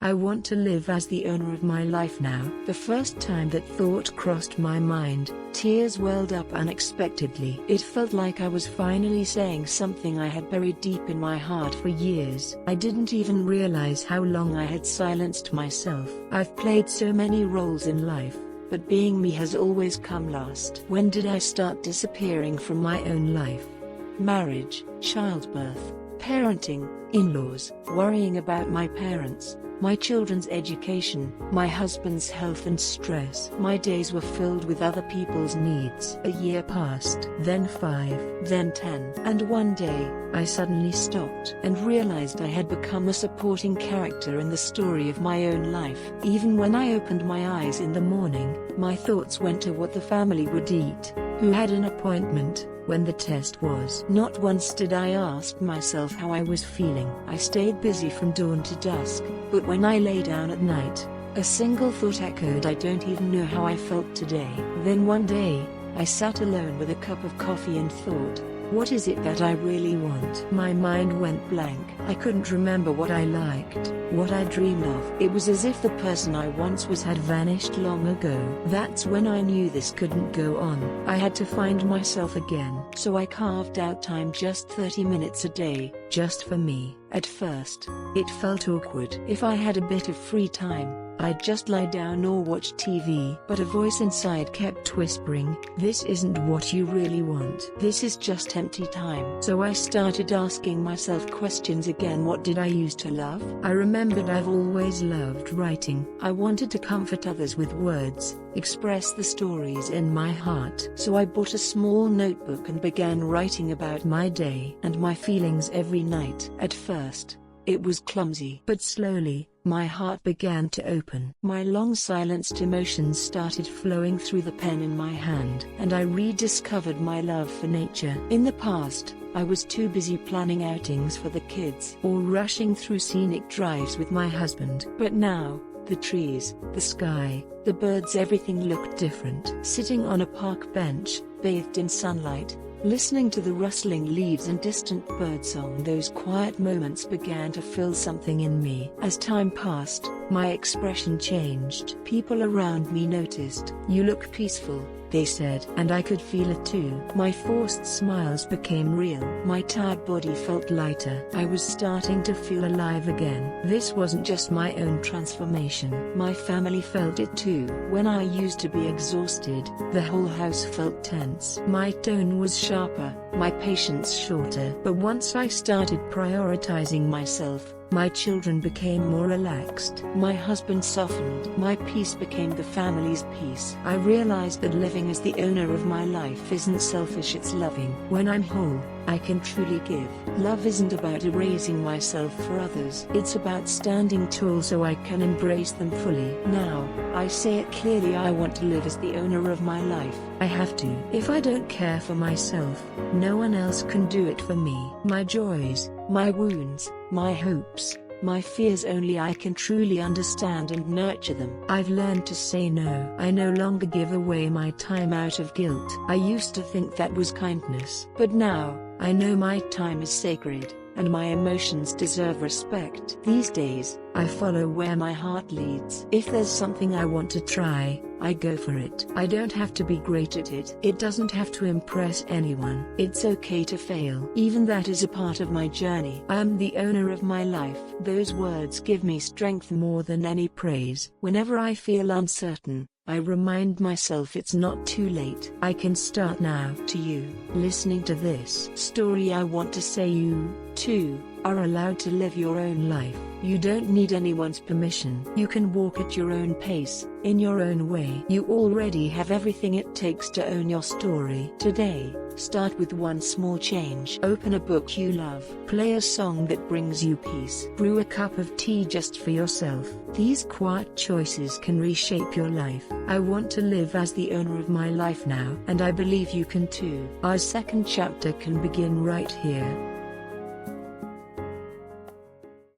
I want to live as the owner of my life now. The first time that thought crossed my mind, tears welled up unexpectedly. It felt like I was finally saying something I had buried deep in my heart for years. I didn't even realize how long I had silenced myself. I've played so many roles in life, but being me has always come last. When did I start disappearing from my own life? Marriage, childbirth, parenting, in-laws, worrying about my parents, my children's education, my husband's health and stress. My days were filled with other people's needs. A year passed, then 5, then 10. And one day, I suddenly stopped and realized I had become a supporting character in the story of my own life. Even when I opened my eyes in the morning, my thoughts went to what the family would eat, who had an appointment, when the test was. Not once did I ask myself how I was feeling. I stayed busy from dawn to dusk, but when I lay down at night, a single thought echoed, I don't even know how I felt today. Then one day, I sat alone with a cup of coffee and thought, what is it that I really want? My mind went blank. I couldn't remember what I liked, what I dreamed of. It was as if the person I once was had vanished long ago. That's when I knew this couldn't go on. I had to find myself again. So I carved out time, just 30 minutes a day, just for me. At first, it felt awkward. If I had a bit of free time, I'd just lie down or watch TV. But a voice inside kept whispering, this isn't what you really want. This is just empty time. So I started asking myself questions again. What did I used to love? I remembered I've always loved writing. I wanted to comfort others with words, express the stories in my heart. So I bought a small notebook and began writing about my day and my feelings every night. At first, it was clumsy. But slowly, my heart began to open. My long-silenced emotions started flowing through the pen in my hand, and I rediscovered my love for nature. In the past, I was too busy planning outings for the kids or rushing through scenic drives with my husband. But now, the trees, the sky, the birds, everything looked different. Sitting on a park bench, bathed in sunlight, listening to the rustling leaves and distant birdsong, those quiet moments began to fill something in me. As time passed, my expression changed. People around me noticed. You look peaceful, they said, and I could feel it too. My forced smiles became real. My tired body felt lighter. I was starting to feel alive again. This wasn't just my own transformation. My family felt it too. When I used to be exhausted, the whole house felt tense. My tone was sharper, my patience shorter. But once I started prioritizing myself, my children became more relaxed. My husband softened. My peace became the family's peace. I realized that living as the owner of my life isn't selfish, it's loving. When I'm whole, I can truly give. Love isn't about erasing myself for others. It's about standing tall so I can embrace them fully. Now, I say it clearly, I want to live as the owner of my life. I have to. If I don't care for myself, no one else can do it for me. My joys, my wounds, my hopes, my fears, only I can truly understand and nurture them. I've learned to say no. I no longer give away my time out of guilt. I used to think that was kindness. But now, I know my time is sacred, and my emotions deserve respect. These days, I follow where my heart leads. If there's something I want to try, I go for it. I don't have to be great at it. It doesn't have to impress anyone. It's okay to fail. Even that is a part of my journey. I am the owner of my life. Those words give me strength more than any praise. Whenever I feel uncertain, I remind myself it's not too late. I can start now. To you, listening to this story, I want to say you, too, are allowed to live your own life. You don't need anyone's permission. You can walk at your own pace, in your own way. You already have everything it takes to own your story. Today, start with one small change. Open a book you love. Play a song that brings you peace. Brew a cup of tea just for yourself. These quiet choices can reshape your life. I want to live as the owner of my life now, and I believe you can too. Our second chapter can begin right here.